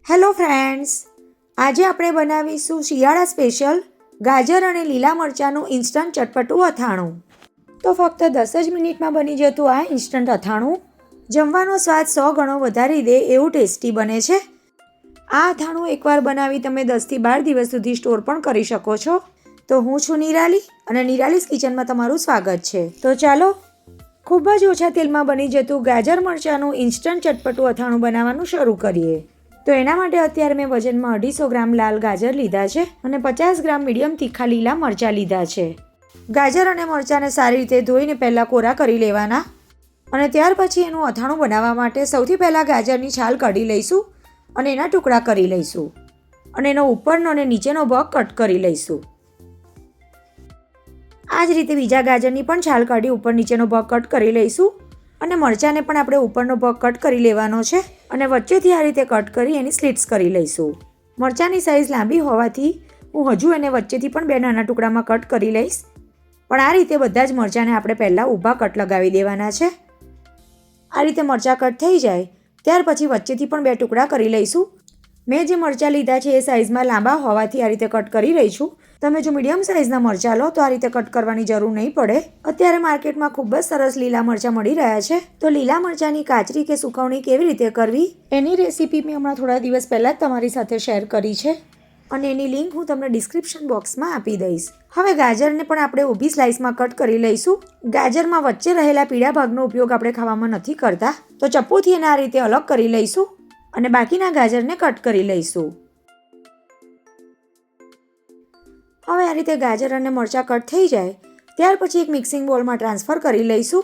Hello friends, આજે આપણે બનાવીશું શિયાળા સ્પેશિયલ ગાજર અને લીલા મરચાંનું ઇન્સ્ટન્ટ ચટપટું અથાણું. તો ફક્ત 10 જ મિનિટમાં બની જતું આ ઇન્સ્ટન્ટ અથાણું જમવાનો સ્વાદ 100 ગણો વધારી દે એવું ટેસ્ટી બને છે. આ અથાણું એકવાર બનાવી તમે 10થી 12 દિવસ સુધી સ્ટોર પણ કરી શકો છો. તો હું છું નિરાલી અને નિરાલીસ કિચનમાં તમારું સ્વાગત છે. તો ચાલો ખૂબ જ ઓછા તેલમાં બની જતું ગાજર મરચાંનું ઇન્સ્ટન્ટ ચટપટું અથાણું બનાવવાનું શરૂ કરીએ. તો એના માટે અત્યારે મેં વજનમાં 250 ગ્રામ લાલ ગાજર લીધા છે અને 50 ગ્રામ મીડિયમ તીખા લીલા મરચાં લીધા છે. ગાજર અને મરચાંને સારી રીતે ધોઈને પહેલાં કોરા કરી લેવાના અને ત્યાર પછી એનું અથાણું બનાવવા માટે સૌથી પહેલાં ગાજરની છાલ કાઢી લઈશું અને એના ટુકડા કરી લઈશું અને એનો ઉપરનો અને નીચેનો ભાગ કટ કરી લઈશું. આ જ રીતે બીજા ગાજરની પણ છાલ કાઢી ઉપર નીચેનો ભાગ કટ કરી લઈશું અને મરચાંને પણ આપણે ઉપરનો ભાગ કટ કરી લેવાનો છે અને વચ્ચેથી આ રીતે કટ કરી એની સ્લિટ્સ કરી લઈશું. મરચાંની સાઇઝ લાંબી હોવાથી હું હજુ એને વચ્ચેથી પણ 2 નાના ટુકડામાં કટ કરી લઈશ, પણ આ રીતે બધા જ મરચાંને આપણે પહેલાં ઊભા કટ લગાવી દેવાના છે. આ રીતે મરચાં કટ થઈ જાય ત્યાર પછી વચ્ચેથી પણ 2 ટુકડા કરી લઈશું. મેં જે મરચાં લીધા છે એ સાઇઝમાં લાંબા હોવાથી આ રીતે કટ કરી રહી છું. તમે જો મીડિયમ સાઇઝના મરચાં લો તો આ રીતે કટ કરવાની જરૂર નહીં પડે. અત્યારે માર્કેટમાં ખૂબ જ સરસ લીલા મરચાં મળી રહ્યા છે. તો લીલા મરચાંની કાચરી કે સુકવણી કેવી રીતે કરવી એની રેસીપી મેં હમણાં થોડા દિવસ પહેલાં જ તમારી સાથે શેર કરી છે અને એની લિંક હું તમને ડિસ્ક્રિપ્શન બોક્સમાં આપી દઈશ. હવે ગાજરને પણ આપણે ઊભી સ્લાઇસમાં કટ કરી લઈશું. ગાજરમાં વચ્ચે રહેલા પીળા ભાગનો ઉપયોગ આપણે ખાવામાં નથી કરતા, તો ચપ્પુથી એને આ રીતે અલગ કરી લઈશું અને બાકીના ગાજરને કટ કરી લઈશું. હવે આ રીતે ગાજર અને મરચાં કટ થઈ જાય ત્યાર પછી એક મિક્સિંગ બોલમાં ટ્રાન્સફર કરી લઈશું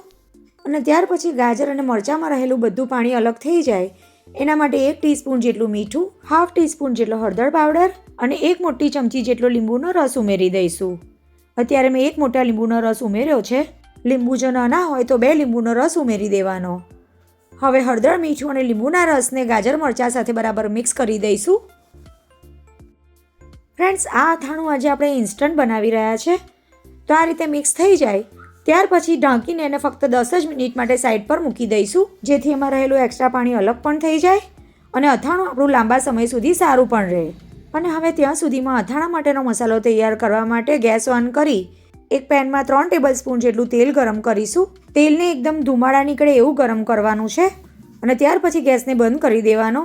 અને ત્યાર પછી ગાજર અને મરચાંમાં રહેલું બધું પાણી અલગ થઈ જાય એના માટે 1 ટીસ્પૂન જેટલું મીઠું, 1/2 ટીસ્પૂન જેટલો હળદર પાવડર અને 1 મોટી ચમચી જેટલો લીંબુનો રસ ઉમેરી દઈશું. અત્યારે મેં 1 મોટા લીંબુનો રસ ઉમેર્યો છે. લીંબુ જો નાના હોય તો 2 લીંબુનો રસ ઉમેરી દેવાનો. હવે હળદર, મીઠું અને લીંબુના રસને ગાજર મરચાં સાથે બરાબર મિક્સ કરી દઈશું. ફ્રેન્ડ્સ, આ અથાણું આજે આપણે ઇન્સ્ટન્ટ બનાવી રહ્યા છે. તો આ રીતે મિક્સ થઈ જાય ત્યાર પછી ઢાંકીને એને ફક્ત 10 જ મિનિટ માટે સાઈડ પર મૂકી દઈશું, જેથી એમાં રહેલું એક્સ્ટ્રા પાણી અલગ પણ થઈ જાય અને અથાણું આપણું લાંબા સમય સુધી સારું પણ રહે. અને હવે ત્યાં સુધીમાં અથાણા માટેનો મસાલો તૈયાર કરવા માટે ગેસ ઓન કરી એક પેનમાં 3 ટેબલસ્પૂન જેટલું તેલ ગરમ કરીશું. તેલને એકદમ ધુમાડા નીકળે એવું ગરમ કરવાનું છે અને ત્યાર પછી ગેસને બંધ કરી દેવાનો.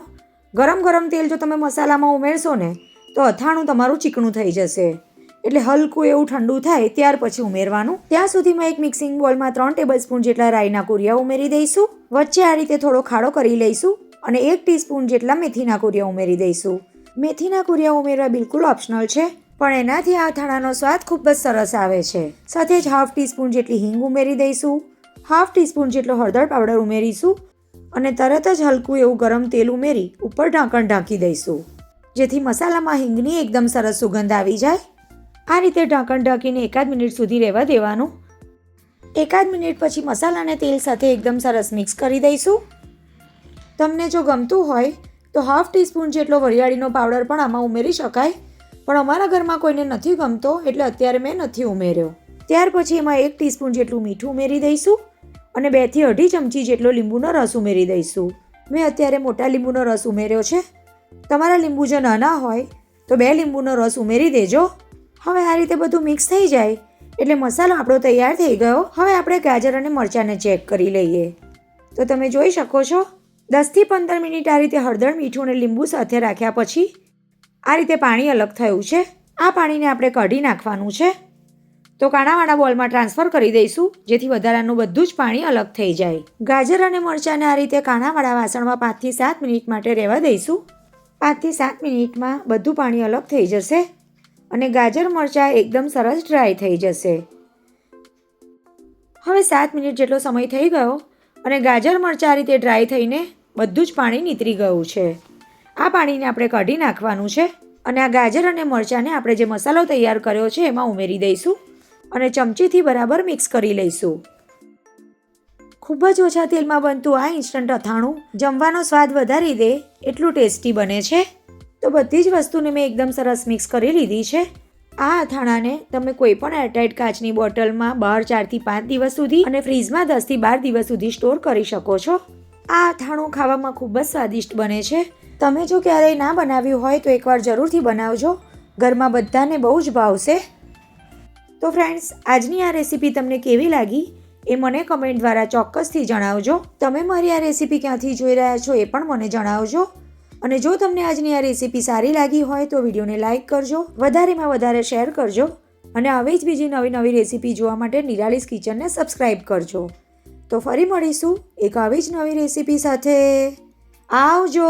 ગરમ તેલ જો તમે મસાલામાં ઉમેરશો ને તો અથાણું તમારું ચીકણું થઈ જશે, એટલે હલકું એવું ઠંડુ થાય ત્યાર પછી ઉમેરવાનું. ત્યાં સુધીમાં એક મિક્સિંગ બોલમાં 3 ટેબલસ્પૂન જેટલા રાઈના કુરિયા ઉમેરી દઈશું. વચ્ચે આ રીતે થોડો ખાડો કરી લઈશું અને 1 ટીસ્પૂન જેટલા મેથીના કુરિયા ઉમેરી દઈશું. મેથીના કુરિયા ઉમેરવા બિલકુલ ઓપ્શનલ છે, પણ એનાથી આ અથાણાનો સ્વાદ ખૂબ જ સરસ આવે છે. સાથે જ 1/2 ટીસ્પૂન જેટલી હિંગ ઉમેરી દઈશું, 1/2 ટીસ્પૂન જેટલો હળદર પાવડર ઉમેરીશું અને તરત જ હલકું એવું ગરમ તેલ ઉમેરી ઉપર ઢાંકણ ઢાંકી દઈશું, જેથી મસાલામાં હિંગની એકદમ સરસ સુગંધ આવી જાય. આ રીતે ઢાંકણ ઢાંકીને 1 મિનિટ સુધી રહેવા દેવાનું. 1 મિનિટ પછી મસાલાને તેલ સાથે એકદમ સરસ મિક્સ કરી દઈશું. તમને જો ગમતું હોય તો 1/2 ટીસ્પૂન જેટલો વરિયાળીનો પાવડર પણ આમાં ઉમેરી શકાય, પણ અમારા ઘરમાં કોઈને નથી ગમતો એટલે અત્યારે મેં નથી ઉમેર્યો. ત્યાર પછી એમાં 1 ટીસ્પૂન જેટલું મીઠું ઉમેરી દઈશું અને 2 થી 2.5 ચમચી જેટલો લીંબુનો રસ ઉમેરી દઈશું. મેં અત્યારે મોટા લીંબુનો રસ ઉમેર્યો છે. તમારા લીંબુ જો નાના હોય તો 2 લીંબુનો રસ ઉમેરી દેજો. હવે આ રીતે બધું મિક્સ થઈ જાય એટલે મસાલો આપણો તૈયાર થઈ ગયો. હવે આપણે ગાજર અને મરચાંને ચેક કરી લઈએ. તો તમે જોઈ શકો છો 10 થી 15 મિનિટ આ રીતે હળદર, મીઠું અને લીંબુ સાથે રાખ્યા પછી આ રીતે પાણી અલગ થયું છે. આ પાણીને આપણે કાઢી નાખવાનું છે. તો કાણાવાળા બોલમાં ટ્રાન્સફર કરી દઈશું, જેથી વધારાનું બધું જ પાણી અલગ થઈ જાય. ગાજર અને મરચાંને આ રીતે કાણાવાળા વાસણમાં 5 થી 7 મિનિટ માટે રહેવા દઈશું. 5 થી 7 મિનિટમાં બધું પાણી અલગ થઈ જશે અને ગાજર મરચાં એકદમ સરસ ડ્રાય થઈ જશે. હવે 7 મિનિટ જેટલો સમય થઈ ગયો અને ગાજર મરચાં આ રીતે ડ્રાય થઈને બધું જ પાણી નીતરી ગયું છે. આ પાણીને આપણે કાઢી નાખવાનું છે અને આ ગાજર અને મરચાંને આપણે જે મસાલો તૈયાર કર્યો છે એમાં ઉમેરી દઈશું અને ચમચીથી બરાબર મિક્સ કરી લઈશું. ખૂબ જ ઓછા તેલમાં બનતું આ ઇન્સ્ટન્ટ અથાણું જમવાનો સ્વાદ વધારી દે એટલું ટેસ્ટી બને છે. તો બધી જ વસ્તુને મેં એકદમ સરસ મિક્સ કરી લીધી છે. આ અથાણાને તમે કોઈ પણ એરટાઇટ કાચની બોટલમાં બહાર 4 થી 5 દિવસ સુધી અને ફ્રીઝમાં 10 થી 12 દિવસ સુધી સ્ટોર કરી શકો છો. આ અથાણું ખાવામાં ખૂબ જ સ્વાદિષ્ટ બને છે તમે જો ક્યારેય ના બનાવ્યું હોય તો એકવાર જરૂરથી બનાવજો. ઘરમાં બધાને બહુ જ ભાવશે. તો ફ્રેન્ડ્સ, આજની આ રેસીપી તમને કેવી લાગી એ મને કમેન્ટ દ્વારા ચોક્કસથી જણાવજો. તમે મારી આ રેસીપી ક્યાંથી જોઈ રહ્યા છો એ પણ મને જણાવજો. અને જો તમને આજની આ રેસીપી સારી લાગી હોય તો વિડીયોને લાઇક કરજો, વધારેમાં વધારે શેર કરજો અને આવી જ બીજી નવી નવી રેસીપી જોવા માટે નિરાલીસ કિચનને સબસ્ક્રાઈબ કરજો. તો ફરી મળીશું એક આવી જ નવી રેસીપી સાથે. આવજો.